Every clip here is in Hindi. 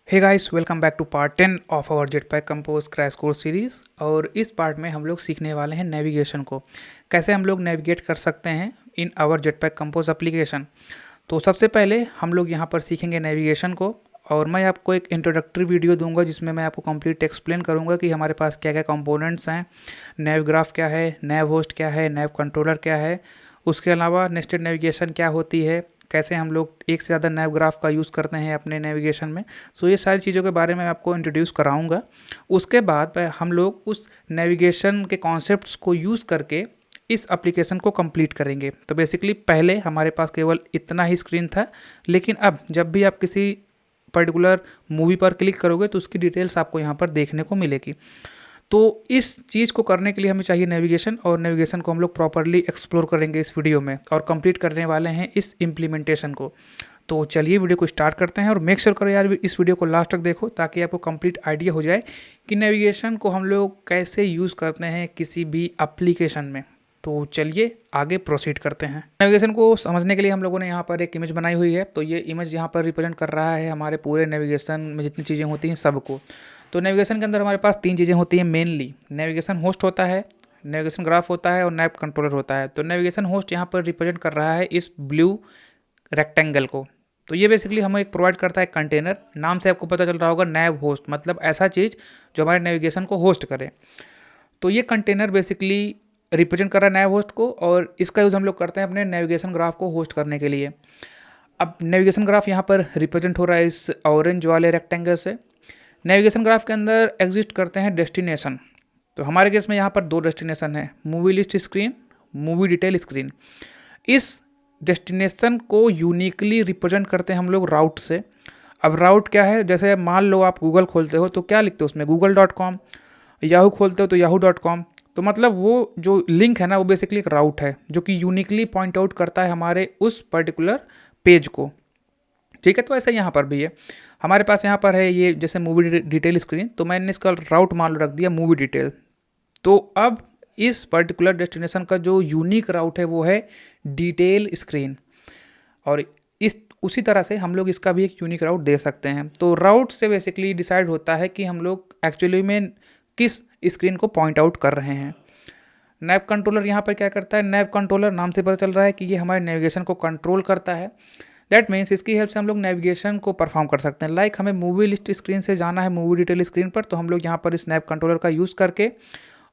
Hey guys, welcome back to part 10 of our Jetpack Compose crash course series. और इस पार्ट में हम लोग सीखने वाले हैं नेविगेशन को, कैसे हम लोग नेविगेट कर सकते हैं in our Jetpack Compose application. तो सबसे पहले हम लोग यहाँ पर सीखेंगे नेविगेशन को, और मैं आपको एक इंट्रोडक्टरी वीडियो दूंगा जिसमें मैं आपको कंप्लीट एक्सप्लेन करूंगा कि हमारे पास क्या क्या कंपोनेंट्स हैं, नेव ग्राफ क्या है, नेव होस्ट क्या है, नेव कंट्रोलर क्या है, उसके अलावा नेस्टेड नेविगेशन क्या होती है, कैसे हम लोग एक से ज़्यादा नेव ग्राफ का यूज़ करते हैं अपने नेविगेशन में। सो ये सारी चीज़ों के बारे में मैं आपको इंट्रोड्यूस कराऊंगा। उसके बाद हम लोग उस नेविगेशन के कॉन्सेप्ट्स को यूज़ करके इस एप्लीकेशन को कंप्लीट करेंगे। तो बेसिकली पहले हमारे पास केवल इतना ही स्क्रीन था, लेकिन अब जब भी आप किसी पर्टिकुलर मूवी पर क्लिक करोगे तो उसकी डिटेल्स आपको यहाँ पर देखने को मिलेगी। तो इस चीज़ को करने के लिए हमें चाहिए नेविगेशन, और नेविगेशन को हम लोग प्रॉपरली एक्सप्लोर करेंगे इस वीडियो में और कंप्लीट करने वाले हैं इस इम्प्लीमेंटेशन को। तो चलिए वीडियो को स्टार्ट करते हैं, और मेक श्योर करो यार इस वीडियो को लास्ट तक देखो ताकि आपको कंप्लीट आइडिया हो जाए कि नेविगेशन को हम लोग कैसे यूज़ करते हैं किसी भी एप्लीकेशन में। तो चलिए आगे प्रोसीड करते हैं। नेविगेशन को समझने के लिए हम लोगों ने यहाँ पर एक इमेज बनाई हुई है। तो ये इमेज यहाँ पर रिप्रेजेंट कर रहा है हमारे पूरे नेविगेशन में जितनी चीज़ें होती हैं सबको। तो नेविगेशन के अंदर हमारे पास तीन चीज़ें होती हैं मेनली। नेविगेशन होस्ट होता है, नेविगेशन ग्राफ होता है, और नेव कंट्रोलर होता है। तो नेविगेशन होस्ट यहाँ पर रिप्रेजेंट कर रहा है इस ब्लू रेक्टेंगल को। तो ये बेसिकली हमें एक प्रोवाइड करता है कंटेनर। नाम से आपको पता चल रहा होगा नेव होस्ट, मतलब ऐसा चीज़ जो हमारे नेविगेशन को होस्ट करे। तो ये कंटेनर बेसिकली रिप्रेजेंट कर रहा है नेव होस्ट को, और इसका यूज़ हम लोग करते हैं अपने नेविगेशन ग्राफ को होस्ट करने के लिए। अब नेविगेशन ग्राफ यहाँ पर रिप्रेजेंट हो रहा है इस ऑरेंज वाले रेक्टेंगल से। नेविगेशन ग्राफ के अंदर एग्जिस्ट करते हैं डेस्टिनेशन। तो हमारे केस में यहाँ पर दो डेस्टिनेशन है, movie list screen, movie detail screen. इस डेस्टिनेशन को यूनिकली रिप्रेजेंट करते हैं हम लोग राउट से। अब राउट क्या है, जैसे मान लो आप गूगल खोलते हो तो क्या लिखते हो उसमें, google.com। याहू खोलते हो तो yahoo.com। तो मतलब वो जो लिंक है ना, वो बेसिकली एक राउट है जो कि यूनिकली पॉइंट आउट करता है हमारे उस पर्टिकुलर पेज को। ठीक है, तो ऐसा यहाँ पर भी है। हमारे पास यहाँ पर है ये जैसे मूवी डिटेल स्क्रीन, तो मैंने इसका राउट मान लो रख दिया मूवी डिटेल। तो अब इस पर्टिकुलर डेस्टिनेशन का जो यूनिक राउट है वो है डिटेल स्क्रीन, और इस उसी तरह से हम लोग इसका भी एक यूनिक राउट दे सकते हैं। तो राउट से बेसिकली डिसाइड होता है कि हम लोग एक्चुअली में किस स्क्रीन को पॉइंट आउट कर रहे हैं। नेव कंट्रोलर यहाँ पर क्या करता है, नेव कंट्रोलर नाम से पता चल रहा है कि ये हमारे नेविगेशन को कंट्रोल करता है। दैट मीन्स इसकी हेल्प से हम लोग नेविगेशन को परफॉर्म कर सकते हैं। लाइक हमें मूवी लिस्ट स्क्रीन से जाना है मूवी डिटेल स्क्रीन पर, तो हम लोग यहाँ पर इस नेव कंट्रोलर का यूज़ करके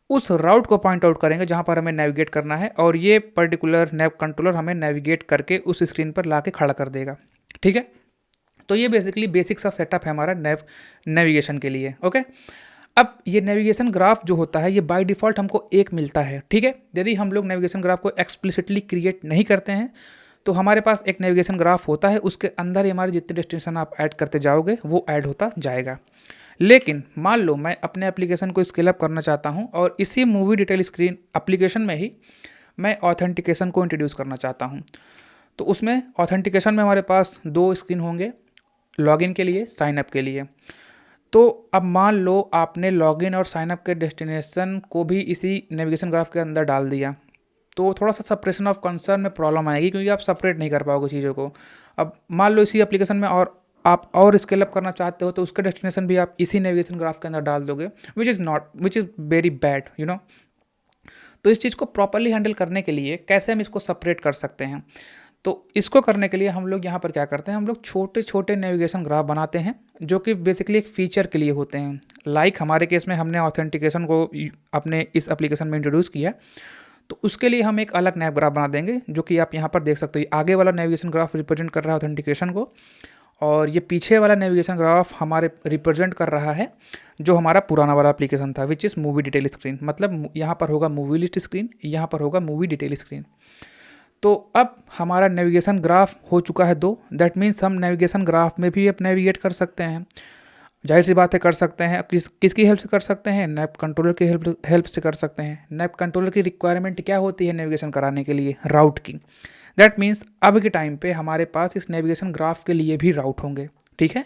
उस राउट को पॉइंट आउट करेंगे जहाँ पर हमें नेविगेट करना है, और ये पर्टिकुलर नेव कंट्रोलर हमें नेविगेट करके उस स्क्रीन पर ला के खड़ा कर देगा। ठीक है, तो ये बेसिकली बेसिक सा सेटअप है हमारा नेविगेशन के लिए। ओके, अब ये नेविगेशन ग्राफ जो होता है ये बाय डिफ़ॉल्ट हमको एक मिलता है। ठीक है, यदि हम लोग नेविगेशन ग्राफ को एक्सप्लिसिटली क्रिएट नहीं करते हैं तो हमारे पास एक नेविगेशन ग्राफ होता है, उसके अंदर ही हमारे जितने डेस्टिनेशन आप ऐड करते जाओगे वो ऐड होता जाएगा। लेकिन मान लो मैं अपने एप्लीकेशन को स्केल अप करना चाहता हूँ, और इसी मूवी डिटेल स्क्रीन एप्लीकेशन में ही मैं ऑथेंटिकेशन को इंट्रोड्यूस करना चाहता हूँ। तो उसमें ऑथेंटिकेशन में हमारे पास दो स्क्रीन होंगे, लॉगिन के लिए, साइन अप के लिए। तो अब मान लो आपने लॉगिन और साइन अप के डेस्टिनेशन को भी इसी नेविगेशन ग्राफ के अंदर डाल दिया, तो थोड़ा सा सेपरेशन ऑफ कंसर्न में प्रॉब्लम आएगी, क्योंकि आप सेपरेट नहीं कर पाओगे चीज़ों को। अब मान लो इसी एप्लीकेशन में और आप और स्केल अप करना चाहते हो तो उसका डेस्टिनेशन भी आप इसी नेविगेशन ग्राफ के अंदर डाल दोगे, which is very bad, you know. तो इस चीज़ को प्रॉपरली हैंडल करने के लिए कैसे हम इसको सेपरेट कर सकते हैं, तो इसको करने के लिए हम लोग यहाँ पर क्या करते हैं, हम लोग छोटे छोटे नेविगेशन ग्राफ बनाते हैं जो कि बेसिकली एक फ़ीचर के लिए होते हैं। लाइक हमारे केस में हमने ऑथेंटिकेशन को अपने इस एप्लीकेशन में इंट्रोड्यूस किया, तो उसके लिए हम एक अलग नेव ग्राफ बना देंगे जो कि आप यहाँ पर देख सकते हो। आगे वाला नेविगेशन ग्राफ रिप्रेजेंट कर रहा है ऑथेंटिकेशन को, और ये पीछे वाला नेविगेशन ग्राफ हमारे रिप्रेजेंट कर रहा है जो हमारा पुराना वाला एप्लीकेशन था, which is movie detail screen. मतलब यहाँ पर होगा मूवी लिस्ट स्क्रीन, यहाँ पर होगा मूवी डिटेल स्क्रीन। तो अब हमारा नेविगेशन ग्राफ हो चुका है दो। दैट मीन्स हम नेविगेशन ग्राफ में भी अब नेविगेट कर सकते हैं। जाहिर सी बात है कर सकते हैं। किसकी हेल्प से कर सकते हैं, नेव कंट्रोलर की हेल्प से कर सकते हैं। नेव कंट्रोलर की रिक्वायरमेंट क्या होती है नेविगेशन कराने के लिए, राउट की। दैट मीन्स अब के टाइम पे हमारे पास इस नेविगेशन ग्राफ के लिए भी राउट होंगे। ठीक है,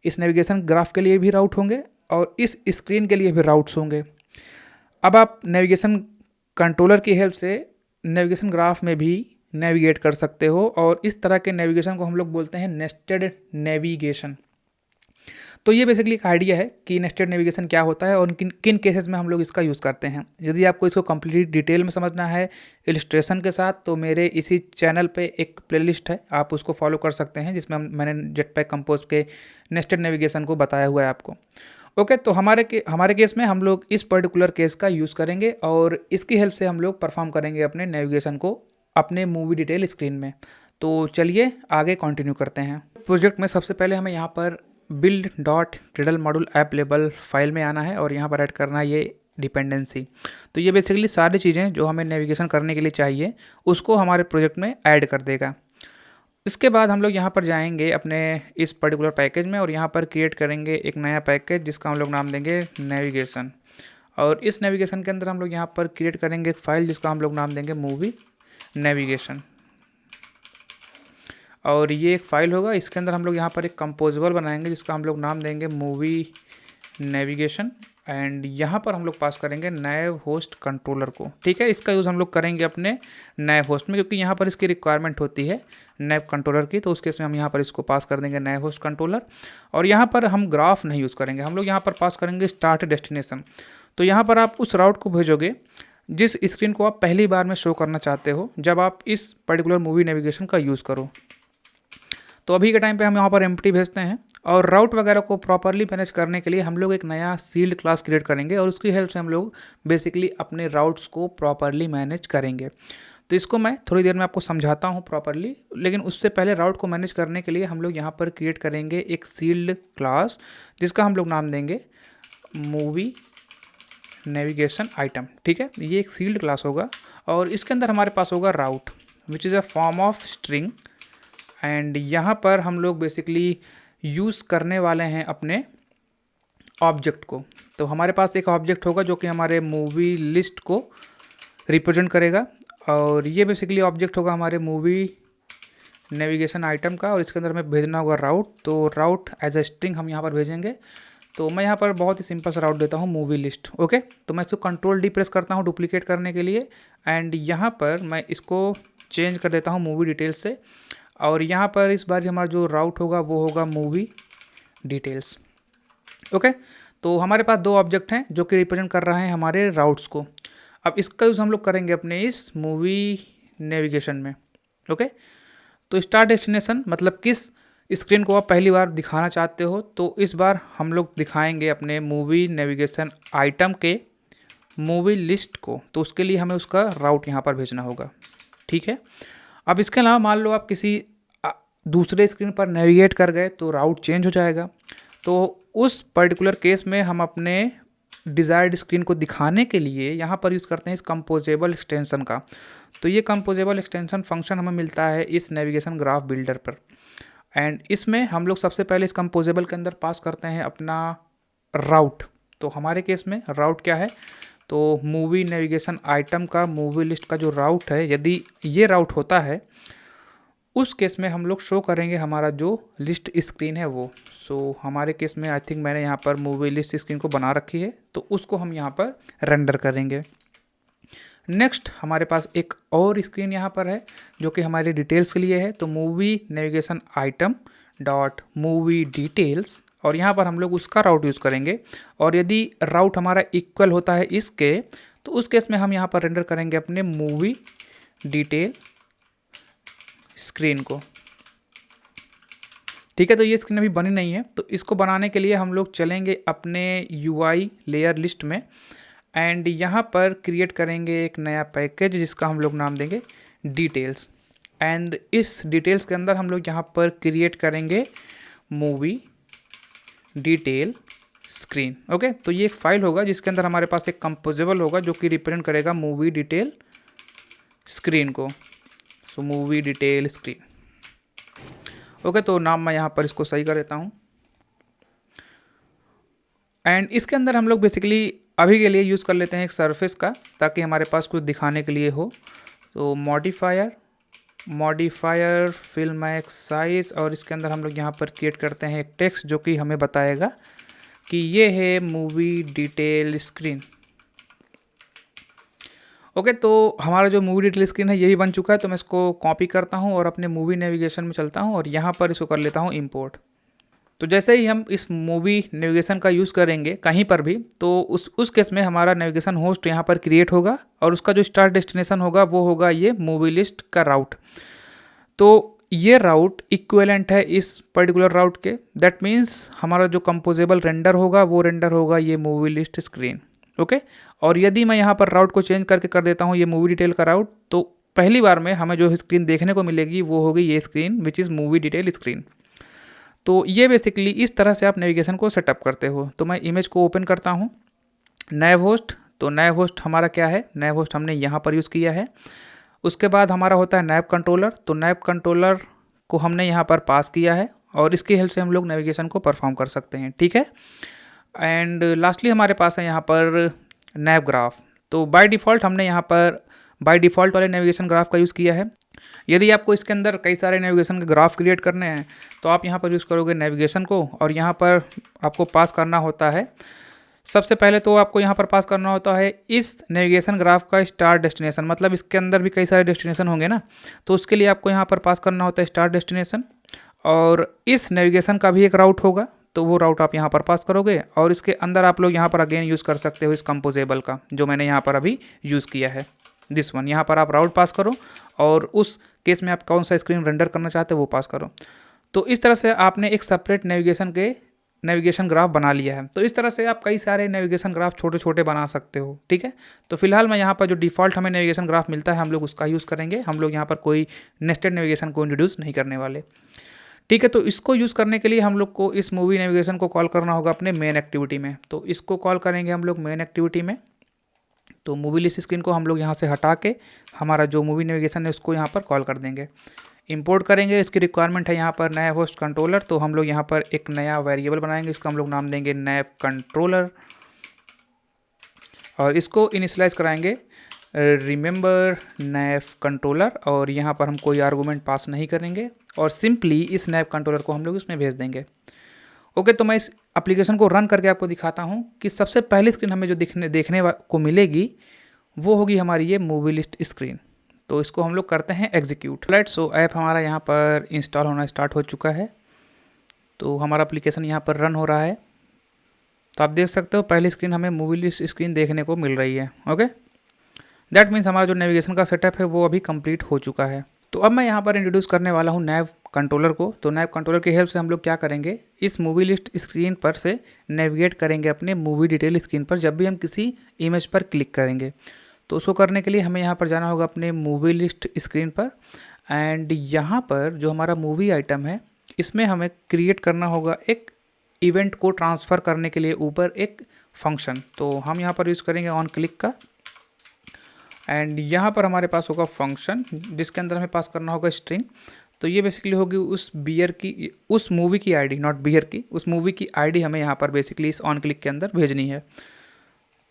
इस नेविगेशन ग्राफ के लिए भी राउट होंगे और इस स्क्रीन के लिए भी राउट्स होंगे। अब आप नेविगेशन कंट्रोलर की हेल्प से नेविगेशन ग्राफ में भी नेविगेट कर सकते हो, और इस तरह के नेविगेशन को हम लोग बोलते हैं नेस्टेड नेविगेशन। तो ये बेसिकली एक आइडिया है कि नेस्टेड नेविगेशन क्या होता है और किन किन केसेस में हम लोग इसका यूज़ करते हैं। यदि आपको इसको कंप्लीट डिटेल में समझना है इलस्ट्रेशन के साथ, तो मेरे इसी चैनल पे एक प्लेलिस्ट है, आप उसको फॉलो कर सकते हैं, जिसमें मैंने जेटपैक कंपोज के नेस्टेड नेविगेशन को बताया हुआ है आपको। ओके, तो हमारे केस में हम लोग इस पर्टिकुलर केस का यूज़ करेंगे और इसकी हेल्प से हम लोग परफॉर्म करेंगे अपने नेविगेशन को अपने मूवी डिटेल स्क्रीन में। तो चलिए आगे कंटिन्यू करते हैं। प्रोजेक्ट में सबसे पहले हमें यहाँ पर build dot ग्रिडल module app label file में आना है और यहाँ पर ऐड करना है ये डिपेंडेंसी। तो ये बेसिकली सारी चीज़ें जो हमें नेविगेशन करने के लिए चाहिए उसको हमारे प्रोजेक्ट में ऐड कर देगा। इसके बाद हम लोग यहाँ पर जाएंगे अपने इस पर्टिकुलर पैकेज में और यहाँ पर क्रिएट करेंगे एक नया पैकेज जिसका हम लोग नाम देंगे नेविगेशन। और इस नेविगेशन के अंदर हम लोग यहाँ पर क्रिएट करेंगे एक फाइल जिसका हम लोग नाम देंगे मूवी नेविगेशन। और ये एक फ़ाइल होगा, इसके अंदर हम लोग यहाँ पर एक कंपोजेबल बनाएंगे जिसका हम लोग नाम देंगे मूवी नेविगेशन। एंड यहाँ पर हम लोग पास करेंगे नए होस्ट कंट्रोलर को। ठीक है, इसका यूज़ हम लोग करेंगे अपने नए होस्ट में, क्योंकि यहाँ पर इसकी रिक्वायरमेंट होती है नए कंट्रोलर की, तो उस केस में हम यहाँ पर इसको पास कर देंगे नए होस्ट कंट्रोलर। और यहाँ पर हम ग्राफ नहीं यूज़ करेंगे, हम लोग यहाँ पर पास करेंगे स्टार्ट डेस्टिनेशन। तो यहाँ पर आप उस राउट को भेजोगे जिस स्क्रीन को आप पहली बार में शो करना चाहते हो जब आप इस पर्टिकुलर मूवी नेविगेशन का यूज़ करो। तो अभी के टाइम पे हम यहाँ पर एम्प्टी भेजते हैं और राउट वगैरह को प्रॉपरली मैनेज करने के लिए हम लोग एक नया सील्ड क्लास क्रिएट करेंगे और उसकी हेल्प से हम लोग बेसिकली अपने राउट्स को प्रॉपरली मैनेज करेंगे। तो इसको मैं थोड़ी देर में आपको समझाता हूँ प्रॉपरली, लेकिन उससे पहले राउट को मैनेज करने के लिए हम लोग यहाँ पर क्रिएट करेंगे एक सील्ड क्लास जिसका हम लोग नाम देंगे मूवी नेविगेशन आइटम। ठीक है, ये एक सील्ड क्लास होगा और इसके अंदर हमारे पास होगा route which is a form of string. And यहाँ पर हम लोग बेसिकली यूज़ करने वाले हैं अपने ऑब्जेक्ट को। तो हमारे पास एक ऑब्जेक्ट होगा जो कि हमारे मूवी लिस्ट को रिप्रेजेंट करेगा और ये बेसिकली ऑब्जेक्ट होगा हमारे मूवी नेविगेशन आइटम का और इसके अंदर हमें भेजना होगा राउट। तो राउट एज अ स्ट्रिंग हम यहाँ पर भेजेंगे। तो मैं यहाँ पर बहुत ही सिंपल सा राउट देता हूँ मूवी लिस्ट। ओके, तो मैं इसको कंट्रोल डी प्रेस करता हूँ डुप्लीकेट करने के लिए एंड यहाँ पर मैं इसको चेंज कर देता हूँ मूवी डिटेल्स से। और यहाँ पर इस बार हमारा जो राउट होगा वो होगा मूवी डिटेल्स। ओके, तो हमारे पास दो ऑब्जेक्ट हैं जो कि रिप्रेजेंट कर रहे हैं हमारे राउट्स को। अब इसका यूज़ हम लोग करेंगे अपने इस मूवी नेविगेशन में। ओके, तो स्टार्ट डेस्टिनेशन मतलब किस स्क्रीन को आप पहली बार दिखाना चाहते हो, तो इस बार हम लोग दिखाएंगे अपने मूवी नेविगेशन आइटम के मूवी लिस्ट को। तो उसके लिए हमें उसका राउट यहाँ पर भेजना होगा। ठीक है, अब इसके अलावा मान लो आप किसी दूसरे स्क्रीन पर नेविगेट कर गए तो राउट चेंज हो जाएगा। तो उस पर्टिकुलर केस में हम अपने डिज़ायर्ड स्क्रीन को दिखाने के लिए यहाँ पर यूज़ करते हैं इस कंपोजेबल एक्सटेंशन का। तो ये कंपोजेबल एक्सटेंशन फंक्शन हमें मिलता है इस नेविगेशन ग्राफ बिल्डर पर। एंड इसमें हम लोग सबसे पहले इस कंपोजेबल के अंदर पास करते हैं अपना राउट। तो हमारे केस में राउट क्या है, तो मूवी नेविगेशन आइटम का मूवी लिस्ट का जो राउट है, यदि ये राउट होता है उस केस में हम लोग शो करेंगे हमारा जो लिस्ट स्क्रीन है वो। सो हमारे केस में आई थिंक मैंने यहाँ पर मूवी लिस्ट स्क्रीन को बना रखी है, तो उसको हम यहाँ पर रेंडर करेंगे। नेक्स्ट हमारे पास एक और स्क्रीन यहाँ पर है जो कि हमारे डिटेल्स के लिए है। तो movie navigation item dot movie details और यहाँ पर हम लोग उसका राउट यूज़ करेंगे। और यदि राउट हमारा इक्वल होता है इसके, तो उस केस में हम यहाँ पर रेंडर करेंगे अपने मूवी डिटेल स्क्रीन को। ठीक है, तो ये स्क्रीन अभी बनी नहीं है, तो इसको बनाने के लिए हम लोग चलेंगे अपने UI लेयर लिस्ट में एंड यहाँ पर क्रिएट करेंगे एक नया पैकेज जिसका हम लोग नाम देंगे डिटेल्स। एंड इस डिटेल्स के अंदर हम लोग यहाँ पर क्रिएट करेंगे मूवी डिटेल स्क्रीन। ओके, तो ये एक फाइल होगा जिसके अंदर हमारे पास एक कंपोजेबल होगा जो कि रिप्रेजेंट करेगा मूवी डिटेल स्क्रीन को। सो मूवी डिटेल स्क्रीन। ओके, तो नाम मैं यहाँ पर इसको सही कर देता हूँ। एंड इसके अंदर हम लोग बेसिकली अभी के लिए यूज़ कर लेते हैं एक सरफेस का, ताकि हमारे पास कुछ दिखाने के लिए हो। तो मॉडिफायर फिल मैक्स साइज और इसके अंदर हम लोग यहाँ पर क्रिएट करते हैं एक टेक्स्ट जो कि हमें बताएगा कि ये है मूवी डिटेल स्क्रीन। ओके, तो हमारा जो मूवी डिटेल स्क्रीन है ये भी बन चुका है। तो मैं इसको कॉपी करता हूँ और अपने मूवी नेविगेशन में चलता हूँ और यहाँ पर इसको कर लेता हूँ इंपोर्ट। तो जैसे ही हम इस मूवी नेविगेशन का यूज़ करेंगे कहीं पर भी, तो उस केस में हमारा नेविगेशन होस्ट यहाँ पर क्रिएट होगा और उसका जो स्टार्ट डेस्टिनेशन होगा वो होगा ये मूवी लिस्ट का राउट। तो ये राउट इक्विवेलेंट है इस पर्टिकुलर राउट के। दैट मीन्स हमारा जो कंपोजेबल रेंडर होगा वो रेंडर होगा ये मूवी लिस्ट स्क्रीन। ओके, और यदि मैं यहाँ पर राउट को चेंज करके कर देता हूँ ये मूवी डिटेल का राउट, तो पहली बार में हमें जो स्क्रीन देखने को मिलेगी वो होगी ये screen which is movie detail screen. तो ये बेसिकली इस तरह से आप नेविगेशन को सेटअप करते हो। तो मैं इमेज को ओपन करता हूँ, नैव होस्ट। तो नैव होस्ट हमारा क्या है, नैव होस्ट हमने यहाँ पर यूज़ किया है। उसके बाद हमारा होता है नैव कंट्रोलर। तो नैव कंट्रोलर को हमने यहाँ पर पास किया है और इसकी हेल्प से हम लोग नेविगेशन को परफॉर्म कर सकते हैं, ठीक है। एंड लास्टली हमारे पास है यहाँ पर नैव ग्राफ। तो बाय डिफ़ॉल्ट हमने यहाँ पर बाय डिफ़ॉल्ट वाले नेविगेशन ग्राफ का यूज़ किया है। यदि आपको इसके अंदर कई सारे नेविगेशन के ग्राफ क्रिएट करने हैं तो आप यहाँ पर यूज़ करोगे नेविगेशन को, और यहाँ पर आपको पास करना होता है, सबसे पहले तो आपको यहाँ पर पास करना होता है इस नेविगेशन ग्राफ का स्टार्ट डेस्टिनेशन। मतलब इसके अंदर भी कई सारे डेस्टिनेशन होंगे ना, तो उसके लिए आपको यहाँ पर पास करना होता है स्टार्ट डेस्टिनेशन। और इस नेविगेशन का भी एक राउट होगा, तो वो राउट आप यहाँ पर पास करोगे और इसके अंदर आप लोग यहाँ पर अगेन यूज़ कर सकते हो इस कंपोजेबल का, जो मैंने यहाँ पर अभी यूज़ किया है दिस वन। यहाँ पर आप राउट पास करो और उस केस में आप कौन सा स्क्रीन रेंडर करना चाहते हो वो पास करो। तो इस तरह से आपने एक सेपरेट नेविगेशन ग्राफ बना लिया है। तो इस तरह से आप कई सारे नेविगेशन ग्राफ छोटे छोटे बना सकते हो, ठीक है। तो फिलहाल मैं यहाँ पर जो डिफ़ॉल्ट हमें नेविगेशन ग्राफ मिलता है हम लोग उसका यूज़ करेंगे। हम लोग यहाँ पर कोई नेस्टेड नेविगेशन को इंट्रोड्यूस नहीं करने वाले, ठीक है। तो इसको यूज़ करने के लिए हम लोग को इस मूवी नेविगेशन को कॉल करना होगा अपने मेन एक्टिविटी में। तो इसको कॉल करेंगे हम लोग मेन एक्टिविटी में। तो मूवी लिस्ट स्क्रीन को हम लोग यहाँ से हटा के हमारा जो मूवी नेविगेशन है उसको यहाँ पर कॉल कर देंगे, इंपोर्ट करेंगे। इसकी रिक्वायरमेंट है यहाँ पर नया होस्ट कंट्रोलर। तो हम लोग यहाँ पर एक नया वेरिएबल बनाएंगे, इसका हम लोग नाम देंगे नैव कंट्रोलर, और इसको इनिशियलाइज कराएंगे रिमेंबर नैव कंट्रोलर, और यहाँ पर हम कोई आर्गूमेंट पास नहीं करेंगे और सिंपली इस नैव कंट्रोलर को हम लोग इसमें भेज देंगे। ओके, तो मैं इस एप्लीकेशन को रन करके आपको दिखाता हूँ कि सबसे पहली स्क्रीन हमें जो देखने को मिलेगी वो होगी हमारी ये मूवी लिस्ट स्क्रीन। तो इसको हम लोग करते हैं एग्जीक्यूट। राइट, सो ऐप हमारा यहाँ पर इंस्टॉल होना स्टार्ट हो चुका है। तो हमारा एप्लीकेशन यहाँ पर रन हो रहा है। तो आप देख सकते हो पहली स्क्रीन हमें मूवी लिस्ट स्क्रीन देखने को मिल रही है। ओके, दैट मीन्स हमारा जो नेविगेशन का सेटअप है वो अभी कंप्लीट हो चुका है। तो अब मैं यहाँ पर इंट्रोड्यूस करने वाला हूँ नैव कंट्रोलर को। तो नैव कंट्रोलर की हेल्प से हम लोग क्या करेंगे, इस मूवी लिस्ट स्क्रीन पर से नेविगेट करेंगे अपने मूवी डिटेल स्क्रीन पर जब भी हम किसी इमेज पर क्लिक करेंगे। तो उसको करने के लिए हमें यहाँ पर जाना होगा अपने मूवी लिस्ट स्क्रीन पर, एंड यहाँ पर जो हमारा मूवी आइटम है इसमें हमें क्रिएट करना होगा एक इवेंट को ट्रांसफ़र करने के लिए ऊपर एक फंक्शन। तो हम यहाँ पर यूज़ करेंगे ऑन क्लिक का, एंड यहाँ पर हमारे पास होगा फंक्शन जिसके अंदर हमें पास करना होगा स्ट्रिंग। तो ये बेसिकली होगी उस मूवी की आईडी, नॉट बियर की, उस मूवी की आईडी हमें यहाँ पर बेसिकली इस ऑन क्लिक के अंदर भेजनी है।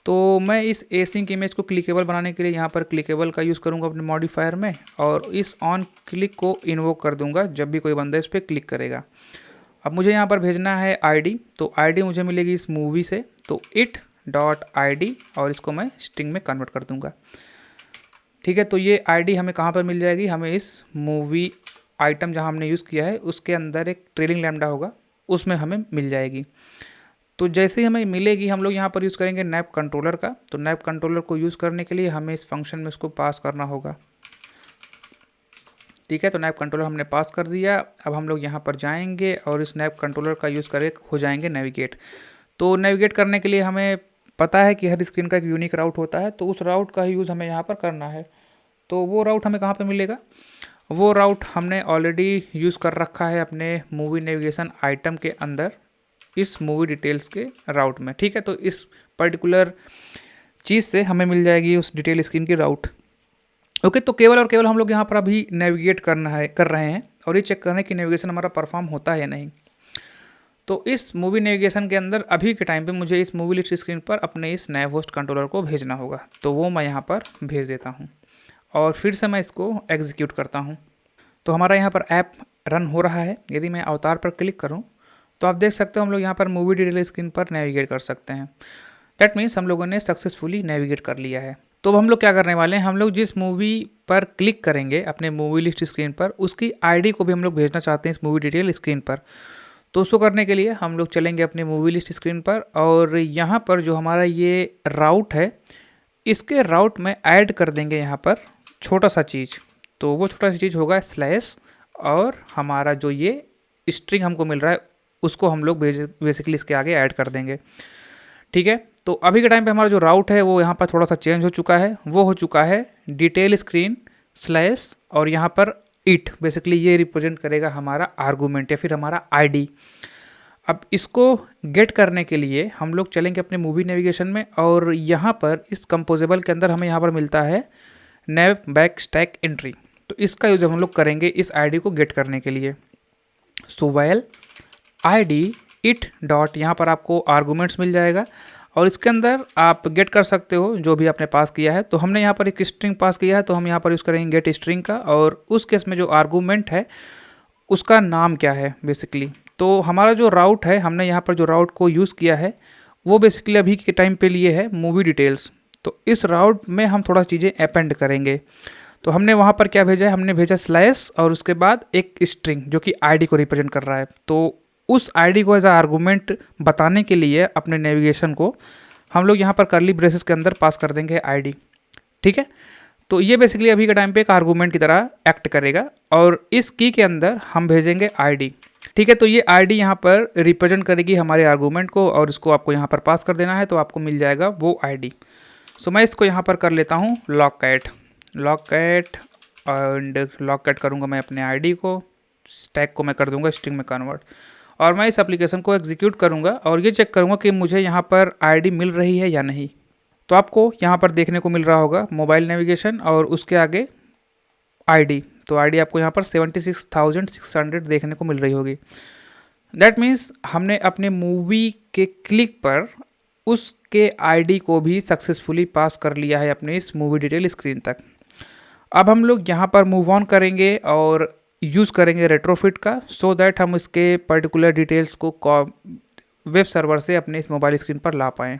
तो मैं इस एसिंक इमेज को क्लिकेबल बनाने के लिए यहाँ पर क्लिकेबल का यूज़ करूँगा अपने मॉडिफायर में, और इस ऑन क्लिक को इन्वोक कर दूँगा जब भी कोई बंदा इस पर क्लिक करेगा। अब मुझे यहाँ पर भेजना है आईडी। तो आईडी मुझे मिलेगी इस मूवी से, तो it.id, और इसको मैं स्ट्रिंग में कन्वर्ट कर दूँगा, ठीक है। तो ये आईडी हमें कहाँ पर मिल जाएगी, हमें इस मूवी आइटम जहाँ हमने यूज़ किया है उसके अंदर एक ट्रेलिंग लैम्डा होगा उसमें हमें मिल जाएगी। तो जैसे ही हमें मिलेगी हम लोग यहाँ पर यूज़ करेंगे नैव कंट्रोलर का। तो नैव कंट्रोलर को यूज़ करने के लिए हमें इस फंक्शन में उसको पास करना होगा, ठीक है। तो नैव कंट्रोलर हमने पास कर दिया। अब हम लोग यहाँ पर जाएंगे और इस नैव कंट्रोलर का यूज़ करके हो जाएंगे नेविगेट। तो नेविगेट करने के लिए हमें पता है कि हर स्क्रीन का एक यूनिक राउट होता है, तो उस राउट का यूज़ हमें यहाँ पर करना है। तो वो राउट हमें कहाँ पर मिलेगा, वो राउट हमने ऑलरेडी यूज़ कर रखा है अपने मूवी नेविगेशन आइटम के अंदर इस मूवी डिटेल्स के राउट में, ठीक है। तो इस पर्टिकुलर चीज़ से हमें मिल जाएगी उस डिटेल स्क्रीन की राउट। ओके, तो केवल और केवल हम लोग यहाँ पर अभी नेविगेट कर रहे हैं और ये चेक करना है कि नेविगेशन हमारा परफॉर्म होता है या नहीं। तो इस मूवी नेविगेशन के अंदर अभी के टाइम पे मुझे इस मूवी लिस्ट स्क्रीन पर अपने इस नए होस्ट कंट्रोलर को भेजना होगा। तो वो मैं यहाँ पर भेज देता हूँ और फिर से मैं इसको एग्जीक्यूट करता हूँ। तो हमारा यहाँ पर ऐप रन हो रहा है। यदि मैं अवतार पर क्लिक करूँ तो आप देख सकते हो हम लोग यहाँ पर मूवी डिटेल स्क्रीन पर नेविगेट कर सकते हैं। दैट मीन्स हम लोगों ने सक्सेसफुली नेविगेट कर लिया है। तो अब हम लोग क्या करने वाले हैं, हम लोग जिस मूवी पर क्लिक करेंगे अपने मूवी लिस्ट स्क्रीन पर उसकी आईडी को भी हम लोग भेजना चाहते हैं इस मूवी डिटेल स्क्रीन पर। तो उसको करने के लिए हम लोग चलेंगे अपने मूवी लिस्ट स्क्रीन पर, और यहाँ पर जो हमारा ये राउट है, इसके राउट में ऐड कर देंगे यहाँ पर छोटा सा चीज़। तो वो छोटा सा चीज़ होगा स्लैश, और हमारा जो ये स्ट्रिंग हमको मिल रहा है उसको हम लोग बेसिकली इसके आगे ऐड कर देंगे। ठीक है, तो अभी के टाइम पे हमारा जो राउट है वो यहाँ पर थोड़ा सा चेंज हो चुका है। वो हो चुका है डिटेल स्क्रीन स्लैश, और यहाँ पर इट, बेसिकली ये रिप्रेजेंट करेगा हमारा आर्गूमेंट या फिर हमारा आईडी। अब इसको गेट करने के लिए हम लोग चलेंगे अपने मूवी नेविगेशन में, और यहाँ पर इस कंपोजेबल के अंदर हमें यहाँ पर मिलता है नेव बैक स्टैक एंट्री। तो इसका यूज हम लोग करेंगे इस आईडी को गेट करने के लिए। So well ID it dot, यहाँ पर आपको आर्गूमेंट्स मिल जाएगा, और इसके अंदर आप गेट कर सकते हो जो भी आपने पास किया है। तो हमने यहाँ पर एक स्ट्रिंग पास किया है, तो हम यहाँ पर यूज़ करेंगे गेट स्ट्रिंग का, और उस केस में जो आर्गूमेंट है उसका नाम क्या है बेसिकली। तो हमारा जो राउट है, हमने यहाँ पर जो राउट को यूज़ किया है वो बेसिकली अभी के टाइम पे लिए है मूवी डिटेल्स। तो इस राउट में हम थोड़ा चीज़ें अपेंड करेंगे। तो हमने वहाँ पर क्या भेजा है, हमने भेजा स्लैश और उसके बाद एक स्ट्रिंग जो कि आईडी को रिप्रेजेंट कर रहा है। तो उस आईडी को एज अ आर्गूमेंट बताने के लिए अपने नेविगेशन को हम लोग यहाँ पर कर्ली ब्रेसेस के अंदर पास कर देंगे आईडी। ठीक है, तो ये बेसिकली अभी के टाइम पे एक आर्गूमेंट की तरह एक्ट करेगा, और इस की के अंदर हम भेजेंगे आईडी। ठीक है, तो ये आईडी यहाँ पर रिप्रेजेंट करेगी हमारे आर्गूमेंट को, और इसको आपको यहाँ पर पास कर देना है, तो आपको मिल जाएगा वो आईडी। सो मैं इसको यहाँ पर कर लेता हूँ Logcat and Logcat करूँगा मैं अपने आईडी को, स्टैक को मैं कर दूँगा स्ट्रिंग में कन्वर्ट, और मैं इस एप्लीकेशन को एग्जीक्यूट करूँगा और ये चेक करूँगा कि मुझे यहाँ पर आईडी मिल रही है या नहीं। तो आपको यहाँ पर देखने को मिल रहा होगा मोबाइल नेविगेशन और उसके आगे आईडी। तो आईडी आपको यहाँ पर 76,600 देखने को मिल रही होगी। दैट मीन्स हमने अपने मूवी के क्लिक पर उसके आईडी को भी सक्सेसफुली पास कर लिया है अपने इस मूवी डिटेल स्क्रीन तक। अब हम लोग यहाँ पर मूव ऑन करेंगे और यूज़ करेंगे रेट्रोफिट का, सो दैट हम इसके पर्टिकुलर डिटेल्स को वेब सर्वर से अपने इस मोबाइल स्क्रीन पर ला पाएँ।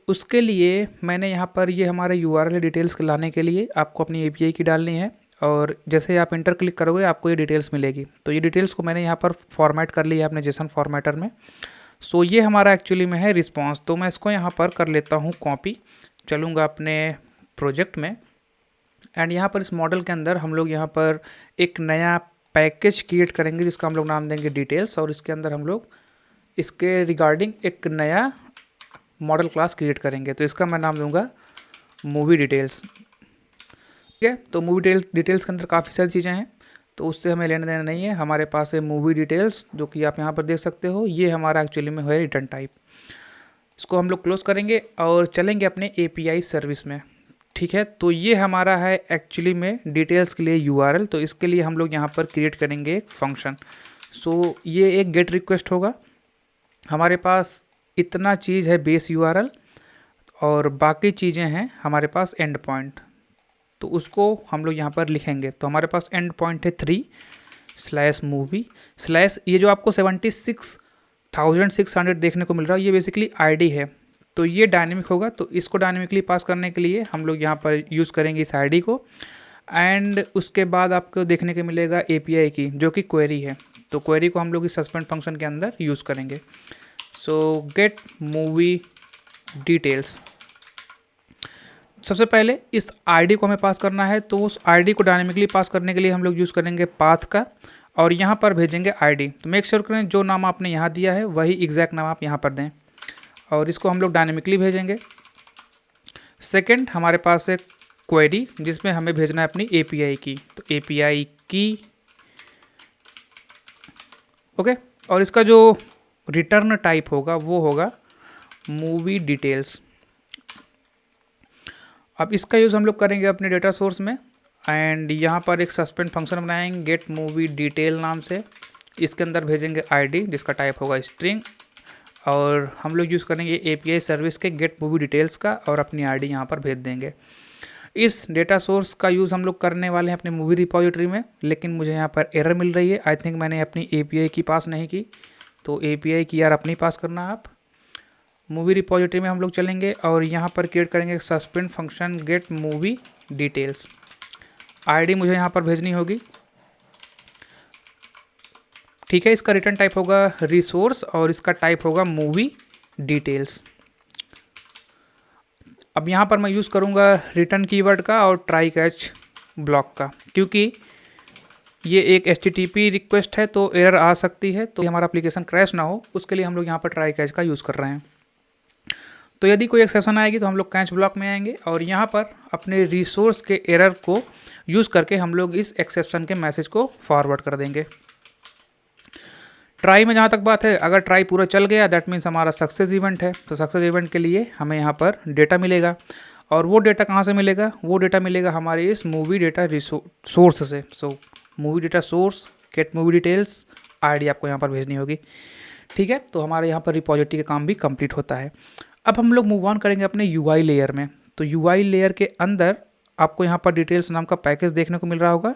उसके लिए मैंने यहाँ पर ये हमारे URL डिटेल्स लाने के लिए आपको अपनी API की डालनी है, और जैसे आप इंटर क्लिक करोगे आपको ये डिटेल्स मिलेगी। तो ये डिटेल्स को मैंने यहाँ पर फॉर्मेट कर लिया है अपने जेसन फॉर्मेटर में। सो ये हमारा एक्चुअली में है रिस्पॉन्स। तो मैं इसको यहाँ पर कर लेता हूँ कॉपी, चलूँगा अपने प्रोजेक्ट में, एंड यहाँ पर इस मॉडल के अंदर हम लोग यहाँ पर एक नया पैकेज क्रिएट करेंगे जिसका हम लोग नाम देंगे डिटेल्स, और इसके अंदर हम लोग इसके रिगार्डिंग एक नया मॉडल क्लास क्रिएट करेंगे। तो इसका मैं नाम दूंगा मूवी डिटेल्स। ठीक है, तो मूवी डिटेल्स के अंदर काफ़ी सारी चीज़ें हैं, तो उससे हमें लेना देना नहीं है। हमारे पास है मूवी डिटेल्स जो कि आप यहाँ पर देख सकते हो, ये हमारा एक्चुअली में है रिटर्न टाइप। इसको हम लोग क्लोज करेंगे और चलेंगे अपने API सर्विस में। ठीक है, तो ये हमारा है एक्चुअली में डिटेल्स के लिए URL। तो इसके लिए हम लोग यहाँ पर क्रिएट करेंगे एक फंक्शन। सो ये एक गेट रिक्वेस्ट होगा। हमारे पास इतना चीज़ है बेस URL, और बाकी चीज़ें हैं हमारे पास एंड पॉइंट। तो उसको हम लोग यहाँ पर लिखेंगे। तो हमारे पास एंड पॉइंट है 3/movie/ ये जो आपको 76,600 देखने को मिल रहा है, ये बेसिकली आईडी है। तो ये डायनेमिक होगा, तो इसको डायनेमिकली पास करने के लिए हम लोग यहाँ पर यूज़ करेंगे इस आईडी को, एंड उसके बाद आपको देखने को मिलेगा API की जो कि क्वेरी है। तो क्वेरी को हम लोग इस सस्पेंड फंक्शन के अंदर यूज़ करेंगे। सो गेट मूवी डिटेल्स, सबसे पहले इस आईडी को हमें पास करना है। तो उस आईडी को डायनेमिकली पास करने के लिए हम लोग यूज़ करेंगे पाथ का, और यहाँ पर भेजेंगे आईडी। तो मेक श्योर करें जो नाम आपने यहाँ दिया है वही एग्जैक्ट नाम आप यहाँ पर दें, और इसको हम लोग डायनेमिकली भेजेंगे। सेकंड, हमारे पास है क्वेरी जिसमें हमें भेजना है अपनी API की। तो API की ओके, और इसका जो रिटर्न टाइप होगा वो होगा मूवी डिटेल्स। अब इसका यूज़ हम लोग करेंगे अपने डेटा सोर्स में, एंड यहाँ पर एक सस्पेंड फंक्शन बनाएंगे गेट मूवी डिटेल नाम से। इसके अंदर भेजेंगे आईडी जिसका टाइप होगा स्ट्रिंग, और हम लोग यूज़ करेंगे API सर्विस के गेट मूवी डिटेल्स का, और अपनी आईडी यहाँ पर भेज देंगे। इस डेटा सोर्स का यूज़ हम लोग करने वाले हैं अपने मूवी रिपोजिटरी में, लेकिन मुझे यहाँ पर एरर मिल रही है। आई थिंक मैंने अपनी API की पास नहीं की। तो API की यार अपनी पास करना आप। मूवी रिपोजिटरी में हम लोग चलेंगे और यहाँ पर क्रिएट करेंगे suspend function get movie details. ID मुझे यहाँ पर भेजनी होगी। ठीक है, इसका रिटर्न टाइप होगा रिसोर्स और इसका टाइप होगा मूवी डिटेल्स। अब यहाँ पर मैं यूज़ करूँगा रिटर्न कीवर्ड का और ट्राई कैच ब्लॉक का, क्योंकि ये एक HTTP रिक्वेस्ट है तो एरर आ सकती है, तो हमारा एप्लीकेशन क्रैश ना हो उसके लिए हम लोग यहाँ पर ट्राई कैच का यूज़ कर रहे हैं। तो यदि कोई एक्सेप्शन आएगी तो हम लोग कैच ब्लॉक में आएंगे और यहाँ पर अपने रिसोर्स के एरर को यूज़ करके हम लोग इस एक्सेप्शन के मैसेज को फॉरवर्ड कर देंगे। ट्राई में जहाँ तक बात है, अगर ट्राई पूरा चल गया दैट मीन्स हमारा सक्सेस इवेंट है। तो सक्सेस इवेंट के लिए हमें यहाँ पर डेटा मिलेगा और वो डेटा कहाँ से मिलेगा, वो डेटा मिलेगा हमारे इस मूवी डेटा सोर्स से। So movie data source get movie details ID आपको यहाँ पर भेजनी होगी। ठीक है, तो हमारे यहाँ पर रिपॉजिटरी का काम भी कंप्लीट होता है। अब हम लोग मूव ऑन करेंगे अपने UI लेयर में। तो UI लेयर के अंदर आपको यहाँ पर डिटेल्स नाम का पैकेज देखने को मिल रहा होगा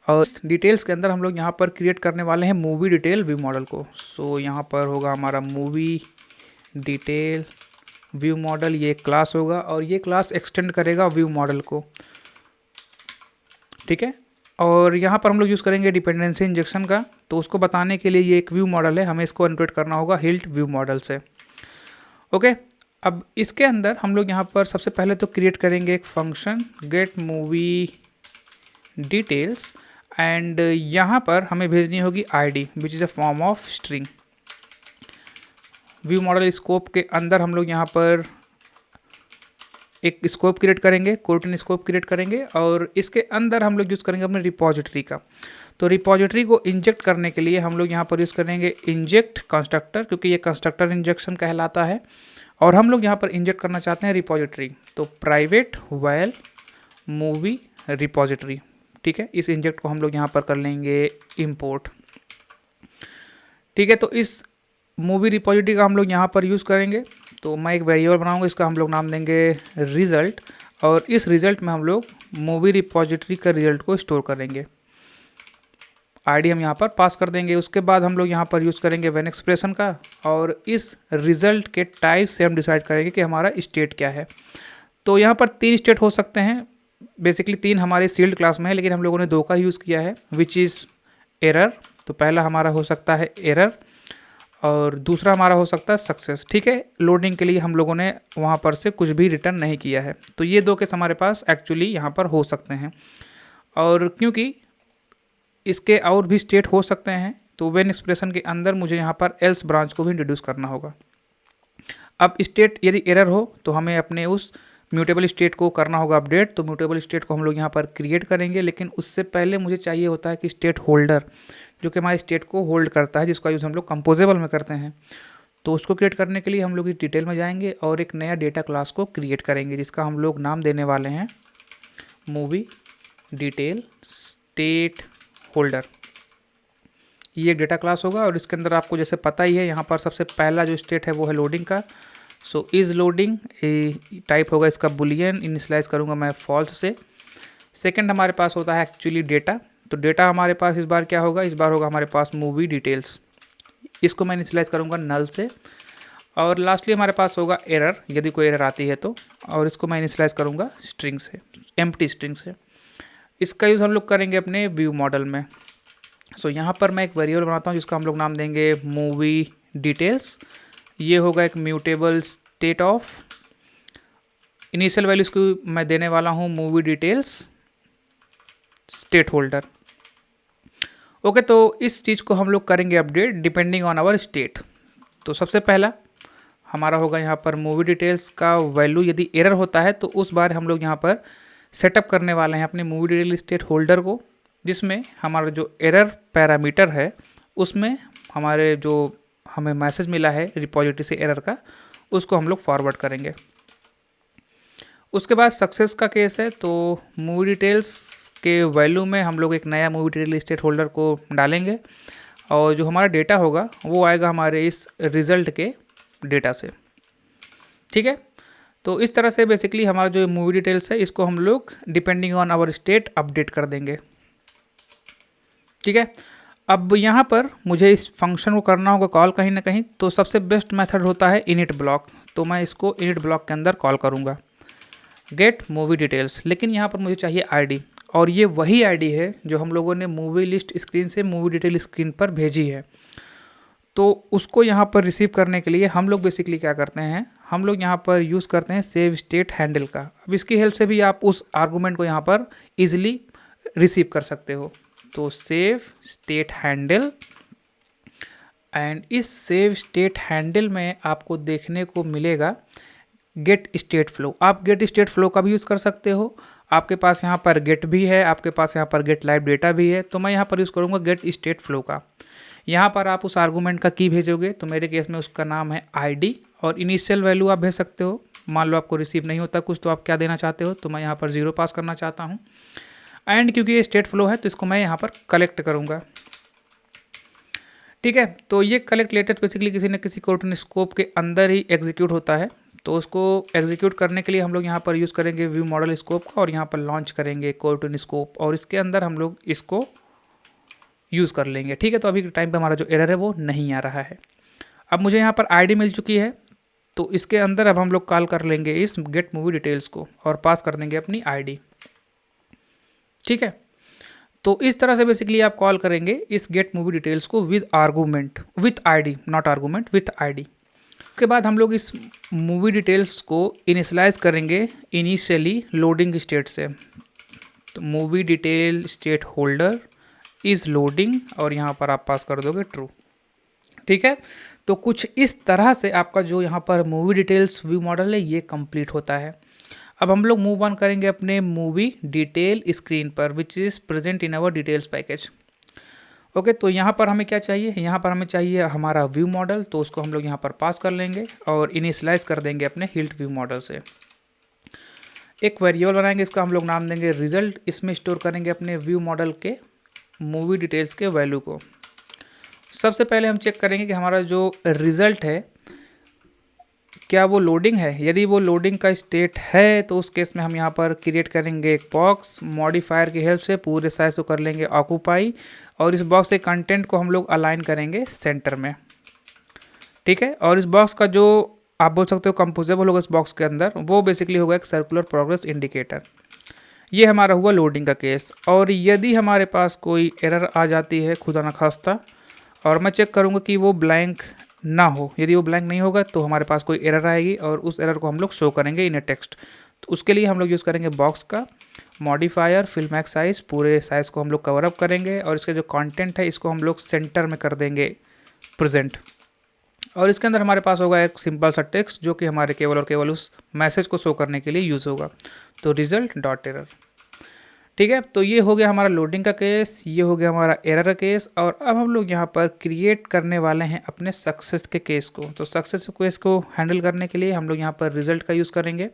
और डिटेल्स के अंदर हम लोग यहाँ पर क्रिएट करने वाले हैं मूवी डिटेल व्यू मॉडल को। सो यहाँ पर होगा हमारा मूवी डिटेल व्यू मॉडल, ये क्लास होगा और ये क्लास एक्सटेंड करेगा व्यू मॉडल को। ठीक है, और यहाँ पर हम लोग यूज़ करेंगे डिपेंडेंसी इंजेक्शन का। तो उसको बताने के लिए ये एक व्यू मॉडल है, हमें इसको इनक्लूड करना होगा हिल्ट व्यू मॉडल से। ओके, अब इसके अंदर हम लोग यहाँ पर सबसे पहले तो क्रिएट करेंगे एक function get movie details and यहाँ पर हमें भेजनी होगी ID which is a form of string. View model scope के अंदर हम लोग यहाँ पर एक स्कोप क्रिएट करेंगे, कोर्टन स्कोप क्रिएट करेंगे और इसके अंदर हम लोग यूज़ करेंगे अपने रिपॉजिटरी का। तो रिपॉजिटरी को इंजेक्ट करने के लिए हम लोग यहाँ पर यूज़ करेंगे इंजेक्ट कंस्ट्रक्टर, क्योंकि ये कंस्ट्रक्टर इंजेक्शन कहलाता है और हम लोग यहाँ पर इंजेक्ट करना चाहते हैं रिपॉजिटरी। तो प्राइवेट वैल मूवी रिपॉजिटरी। ठीक है, इस इंजेक्ट को हम लोग यहाँ पर कर लेंगे इंपोर्ट। ठीक है, तो इस मूवी रिपॉजिटरी का हम लोग यहाँ पर यूज़ करेंगे। तो मैं एक वेरिएबल बनाऊंगा, इसका हम लोग नाम देंगे रिज़ल्ट और इस रिज़ल्ट में हम लोग मूवी रिपॉजिटरी का रिज़ल्ट को स्टोर करेंगे। ID हम यहाँ पर पास कर देंगे। उसके बाद हम लोग यहाँ पर यूज़ करेंगे व्हेन एक्सप्रेशन का और इस रिज़ल्ट के टाइप से हम डिसाइड करेंगे कि हमारा स्टेट क्या है। तो यहाँ पर 3 स्टेट हो सकते हैं, बेसिकली 3 हमारे सील्ड क्लास में है, लेकिन हम लोगों ने 2 का यूज़ किया है विच इज़ एरर। तो पहला हमारा हो सकता है एरर और दूसरा हमारा हो सकता है सक्सेस। ठीक है, लोडिंग के लिए हम लोगों ने वहाँ पर से कुछ भी रिटर्न नहीं किया है। तो ये 2 केस हमारे पास एक्चुअली यहाँ पर हो सकते हैं और क्योंकि इसके और भी स्टेट हो सकते हैं तो व्हेन एक्सप्रेशन के अंदर मुझे यहाँ पर एल्स ब्रांच को भी इंट्रोड्यूस करना होगा। अब स्टेट यदि एरर हो तो हमें अपने उस म्यूटेबल स्टेट को करना होगा अपडेट। तो म्यूटेबल स्टेट को हम लोग यहाँ पर क्रिएट करेंगे, लेकिन उससे पहले मुझे चाहिए होता है कि स्टेट होल्डर, जो कि हमारे स्टेट को होल्ड करता है, जिसका यूज़ हम लोग कंपोजेबल में करते हैं। तो उसको क्रिएट करने के लिए हम लोग इस डिटेल में जाएंगे और एक नया डेटा क्लास को क्रिएट करेंगे जिसका हम लोग नाम देने वाले हैं मूवी डिटेल स्टेट होल्डर। ये एक डेटा क्लास होगा और इसके अंदर आपको जैसे पता ही है यहाँ पर सबसे पहला जो स्टेट है वो है लोडिंग का। सो इज़ लोडिंग टाइप होगा इसका बुलियन, इनिशियलाइज करूँगा मैं फॉल्स से। सेकंड हमारे पास होता है एक्चुअली डेटा। तो डेटा हमारे पास इस बार क्या होगा, इस बार होगा हमारे पास मूवी डिटेल्स, इसको मैं इनिशियलाइज करूँगा नल से। और लास्टली हमारे पास होगा एरर, यदि कोई एरर आती है तो, और इसको मैं इनिशियलाइज करूँगा स्ट्रिंग से, एम्प्टी स्ट्रिंग से। इसका यूज़ हम लोग करेंगे अपने व्यू मॉडल में। सो यहाँ पर मैं एक वेरिएबल बनाता हूँ जिसका हम लोग नाम देंगे मूवी डिटेल्स। ये होगा एक mutable state of, initial values को मैं देने वाला हूँ movie details state holder. Okay, तो इस चीज़ को हम लोग करेंगे update depending on our state. तो सबसे पहला हमारा होगा यहाँ पर मूवी डिटेल्स का वैल्यू यदि एरर होता है तो उस बार हम लोग यहाँ पर सेटअप करने वाले हैं अपने मूवी डिटेल स्टेट होल्डर को, जिसमें हमारा जो एरर पैरामीटर है उसमें हमारे जो हमें मैसेज मिला है रिपॉजिटरी से एरर का, उसको हम लोग फॉरवर्ड करेंगे। उसके बाद सक्सेस का केस है, तो मूवी डिटेल्स के वैल्यू में हम लोग एक नया मूवी डिटेल स्टेट होल्डर को डालेंगे और जो हमारा डेटा होगा वो आएगा हमारे इस रिज़ल्ट के डेटा से। ठीक है, तो इस तरह से बेसिकली हमारा जो मूवी डिटेल्स है इसको हम लोग depending on our state update कर देंगे। ठीक है, अब यहाँ पर मुझे इस फंक्शन को करना होगा कॉल कहीं ना कहीं, तो सबसे बेस्ट मेथड होता है इनिट ब्लॉक। तो मैं इसको इनिट ब्लॉक के अंदर कॉल करूँगा। गेट मूवी डिटेल्स, लेकिन यहाँ पर मुझे चाहिए आईडी, और ये वही आईडी है जो हम लोगों ने मूवी लिस्ट स्क्रीन से मूवी डिटेल स्क्रीन पर भेजी है। तो उसको यहाँ पर रिसीव करने के लिए हम लोग बेसिकली क्या करते हैं, हम लोग यहाँ पर यूज़ करते हैं सेव स्टेट हैंडल का। अब इसकी हेल्प से भी आप उस आर्गूमेंट को यहाँ पर ईजिली रिसीव कर सकते हो। तो सेव स्टेट हैंडल, एंड इस सेव स्टेट हैंडल में आपको देखने को मिलेगा गेट स्टेट फ्लो। आप गेट स्टेट फ्लो का भी यूज़ कर सकते हो, आपके पास यहाँ पर गेट भी है, आपके पास यहाँ पर गेट लाइव डेटा भी है, तो मैं यहाँ पर यूज़ करूँगा गेट स्टेट फ्लो का। यहाँ पर आप उस आर्गूमेंट का की भेजोगे, तो मेरे केस में उसका नाम है आईडी, और इनिशियल वैल्यू आप भेज सकते हो। मान लो आपको रिसीव नहीं होता कुछ, तो आप क्या देना चाहते हो, तो मैं यहाँ पर 0 पास करना चाहता हूँ। एंड क्योंकि ये स्टेट फ्लो है तो इसको मैं यहाँ पर कलेक्ट करूँगा। ठीक है, तो ये कलेक्ट लेटर बेसिकली किसी न किसी कोऑर्डिनेट स्कोप के अंदर ही एग्जीक्यूट होता है। तो उसको एग्जीक्यूट करने के लिए हम लोग यहाँ पर यूज़ करेंगे व्यू मॉडल स्कोप का, और यहाँ पर लॉन्च करेंगे कोऑर्डिनेट स्कोप, और इसके अंदर हम लोग इसको यूज़ कर लेंगे। ठीक है, तो अभी के टाइम पे हमारा जो एरर है वो नहीं आ रहा है। अब मुझे यहाँ पर आईडी मिल चुकी है, तो इसके अंदर अब हम लोग कॉल कर लेंगे इस गेट मूवी डिटेल्स को, और पास कर देंगे अपनी आईडी। ठीक है, तो इस तरह से बेसिकली आप कॉल करेंगे इस गेट मूवी डिटेल्स को with argument, with ID, not argument, with ID. उसके बाद हम लोग इस मूवी डिटेल्स को इनिशियलाइज करेंगे इनिशियली लोडिंग स्टेट से। तो movie detail state holder is loading, और यहाँ पर आप पास कर दोगे ट्रू। ठीक है, तो कुछ इस तरह से आपका जो यहाँ पर मूवी डिटेल्स व्यू मॉडल है ये कंप्लीट होता है। अब हम लोग मूव ऑन करेंगे अपने मूवी डिटेल स्क्रीन पर, which is present in our details package. Okay, तो यहाँ पर हमें क्या चाहिए, यहाँ पर हमें चाहिए हमारा व्यू मॉडल, तो उसको हम लोग यहाँ पर पास कर लेंगे और इनिशियलाइज कर देंगे अपने हिल्ट व्यू मॉडल से। एक वेरिएबल बनाएंगे, इसका हम लोग नाम देंगे रिजल्ट। इसमें स्टोर करेंगे अपने व्यू मॉडल के मूवी डिटेल्स के वैल्यू को। सबसे पहले हम चेक करेंगे कि हमारा जो रिजल्ट है क्या वो लोडिंग है। यदि वो लोडिंग का स्टेट है तो उस केस में हम यहाँ पर क्रिएट करेंगे एक बॉक्स, मॉडिफायर की हेल्प से पूरे साइज को कर लेंगे ऑक्यूपाई, और इस बॉक्स के कंटेंट को हम लोग अलाइन करेंगे सेंटर में। ठीक है, और इस बॉक्स का जो आप बोल सकते हो कंपोजेबल होगा इस बॉक्स के अंदर, वो बेसिकली होगा एक सर्कुलर प्रोग्रेस इंडिकेटर। ये हमारा हुआ लोडिंग का केस। और यदि हमारे पास कोई एरर आ जाती है खुदा न खास्ता, और मैं चेक करूँगा कि वो ब्लैंक ना हो, यदि वो ब्लैंक नहीं होगा तो हमारे पास कोई एरर आएगी, और उस एरर को हम लोग शो करेंगे इन ए टेक्स्ट। तो उसके लिए हम लोग यूज़ करेंगे बॉक्स का मॉडिफायर फिल मैक्स साइज़, पूरे साइज़ को हम लोग कवर अप करेंगे, और इसके जो कंटेंट है इसको हम लोग सेंटर में कर देंगे प्रेजेंट। और इसके अंदर हमारे पास होगा एक सिंपल सा टेक्स्ट जो कि हमारे केवल और केवल उस मैसेज को शो करने के लिए यूज़ होगा। तो रिजल्ट डॉट एरर। ठीक है, तो ये हो गया हमारा लोडिंग का केस, ये हो गया हमारा एरर का केस। और अब हम लोग यहाँ पर क्रिएट करने वाले हैं अपने सक्सेस के केस को। तो सक्सेस केस को हैंडल करने के लिए हम लोग यहाँ पर रिजल्ट का यूज़ करेंगे।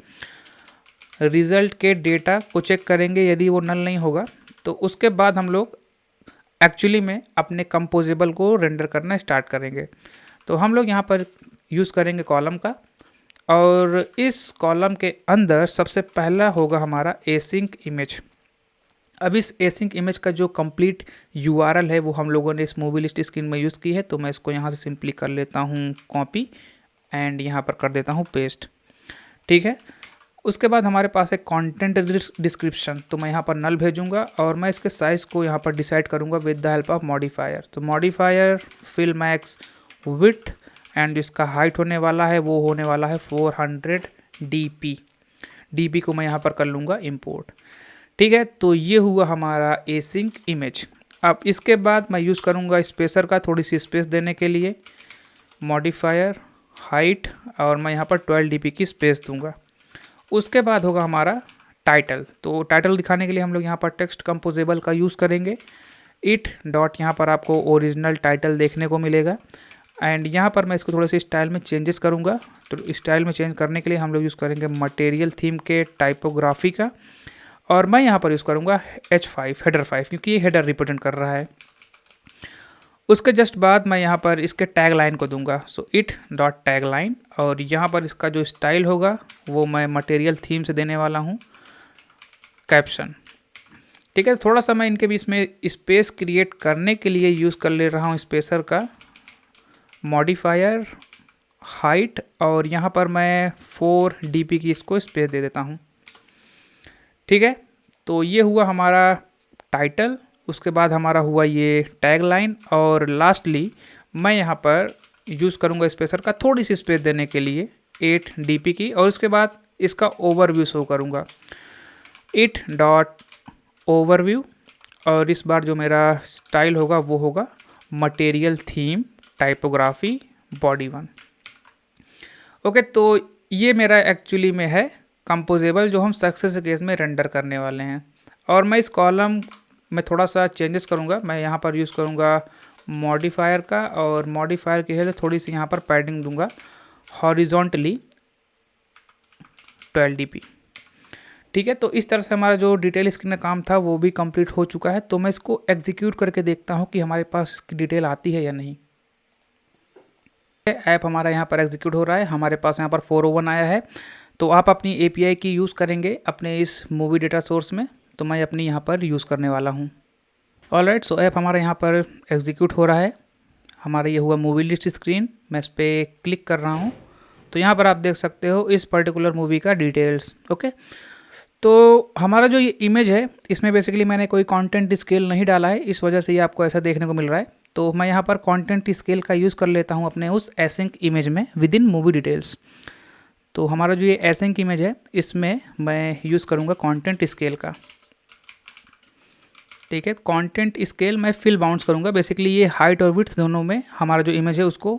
रिजल्ट के डेटा को चेक करेंगे, यदि वो नल नहीं होगा तो उसके बाद हम लोग एक्चुअली में अपने कंपोजेबल को रेंडर करना स्टार्ट करेंगे। तो हम लोग यहाँ पर यूज़ करेंगे कॉलम का, और इस कॉलम के अंदर सबसे पहला होगा हमारा एसिंक इमेज। अब इस एसिंक इमेज का जो कंप्लीट यूआरएल है वो हम लोगों ने इस मूवी लिस्ट स्क्रीन में यूज़ की है, तो मैं इसको यहाँ से सिंपली कर लेता हूँ कॉपी, एंड यहाँ पर कर देता हूँ पेस्ट। ठीक है, उसके बाद हमारे पास है कंटेंट डिस्क्रिप्शन, तो मैं यहाँ पर नल भेजूँगा, और मैं इसके साइज़ को यहाँ पर डिसाइड करूँगा with the help of modifier. तो modifier fill max width, and इसका हाइट होने वाला है वो होने वाला है 400 dp को मैं यहाँ पर कर लूँगा इम्पोर्ट। ठीक है, तो ये हुआ हमारा एसिंक इमेज। अब इसके बाद मैं यूज़ करूँगा स्पेसर का, थोड़ी सी स्पेस देने के लिए, मॉडिफायर हाइट, और मैं यहाँ पर 12 dp की स्पेस दूंगा। उसके बाद होगा हमारा टाइटल। तो टाइटल दिखाने के लिए हम लोग यहाँ पर टेक्स्ट कंपोजेबल का यूज़ करेंगे। इट डॉट यहाँ पर आपको ओरिजिनल टाइटल देखने को मिलेगा, एंड यहाँ पर मैं इसको थोड़े से स्टाइल में चेंजेस करूँगा। तो स्टाइल में चेंज करने के लिए हम लोग यूज़ करेंगे मटेरियल थीम के टाइपोग्राफी का, और मैं यहाँ पर यूज़ करूँगा H5 हेडर 5, क्योंकि ये हेडर रिप्रेजेंट कर रहा है। उसके जस्ट बाद मैं यहाँ पर इसके टैग लाइन को दूंगा, so it dot tag line, और यहाँ पर इसका जो स्टाइल होगा वो मैं मटेरियल थीम से देने वाला हूँ कैप्शन। ठीक है, थोड़ा सा मैं इनके बीच में स्पेस क्रिएट करने के लिए यूज़ कर ले रहा हूँ स्पेसर का मॉडिफायर हाइट, और यहाँ पर मैं 4 dp की इसको स्पेस दे देता हूँ। ठीक है, तो ये हुआ हमारा टाइटल, उसके बाद हमारा हुआ ये टैग लाइन, और लास्टली मैं यहाँ पर यूज़ करूँगा स्पेसर का थोड़ी सी स्पेस देने के लिए 8 dp की, और उसके बाद इसका ओवरव्यू शो करूँगा इट डॉट ओवरव्यू, और इस बार जो मेरा स्टाइल होगा वो होगा material theme typography body 1। Okay, तो ये मेरा एक्चुअली में है कंपोजेबल जो हम सक्सेस केस में रेंडर करने वाले हैं। और मैं इस कॉलम में थोड़ा सा चेंजेस करूँगा, मैं यहाँ पर यूज़ करूँगा मॉडिफायर का, और मॉडिफायर की है तो थोड़ी सी यहाँ पर पैडिंग दूंगा हॉरिजॉन्टली 12 dp। ठीक है, तो इस तरह से हमारा जो डिटेल स्क्रीन का काम था वो भी कंप्लीट हो चुका है। तो मैं इसको एग्जीक्यूट करके देखता हूँ कि हमारे पास इसकी डिटेल आती है या नहीं। ऐप हमारा यहाँ पर एग्जीक्यूट हो रहा है, हमारे पास यहाँ पर 401 आया है। तो आप अपनी API की यूज़ करेंगे अपने इस मूवी डेटा सोर्स में, तो मैं अपनी यहाँ पर यूज़ करने वाला हूँ। ऑलराइट, सो ऐप हमारा यहाँ पर एग्जीक्यूट हो रहा है। हमारा ये हुआ मूवी लिस्ट स्क्रीन, मैं इस पर क्लिक कर रहा हूँ, तो यहाँ पर आप देख सकते हो इस पर्टिकुलर मूवी का डिटेल्स। ओके, तो हमारा जो ये इमेज है इसमें बेसिकली मैंने कोई कंटेंट स्केल नहीं डाला है, इस वजह से ये आपको ऐसा देखने को मिल रहा है। तो मैं यहाँ पर कंटेंट स्केल का यूज़ कर लेता हूँ अपने उस एसिंक इमेज में विद इन मूवी डिटेल्स। तो हमारा जो ये एसिंक इमेज है इसमें मैं यूज़ करूँगा कंटेंट स्केल का। ठीक है, कंटेंट स्केल मैं फिल बाउंस करूँगा, बेसिकली ये हाइट और विड्थ दोनों में हमारा जो इमेज है उसको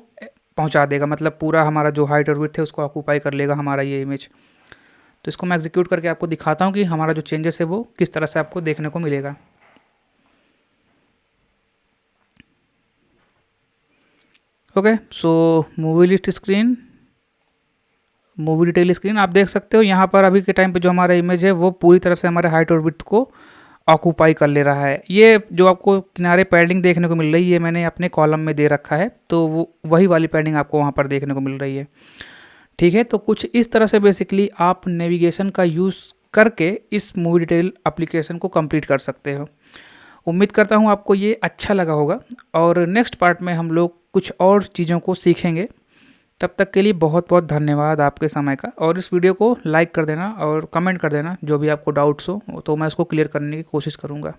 पहुँचा देगा, मतलब पूरा हमारा जो हाइट और विड्थ है उसको ऑक्यूपाई कर लेगा हमारा ये इमेज। तो इसको मैं एग्जीक्यूट करके आपको दिखाता हूँ कि हमारा जो चेंजेस है वो किस तरह से आपको देखने को मिलेगा। ओके, सो movie list screen, movie detail screen, आप देख सकते हो यहाँ पर अभी के टाइम पे जो हमारा इमेज है वो पूरी तरह से हमारे हाइट और विड्थ को ऑक्यूपाई कर ले रहा है। ये जो आपको किनारे पैडिंग देखने को मिल रही है ये मैंने अपने कॉलम में दे रखा है, तो वो वही वाली पैडिंग आपको वहाँ पर देखने को मिल रही है। ठीक है, तो कुछ इस तरह से बेसिकली आप नेविगेशन का यूज़ करके इस मूवी डिटेल एप्लीकेशन को कंप्लीट कर सकते हो। उम्मीद करता हूँ आपको ये अच्छा लगा होगा, और नेक्स्ट पार्ट में हम लोग कुछ और चीज़ों को सीखेंगे। तब तक के लिए बहुत बहुत धन्यवाद आपके समय का, और इस वीडियो को लाइक कर देना और कमेंट कर देना, जो भी आपको डाउट्स हो तो मैं उसको क्लियर करने की कोशिश करूँगा।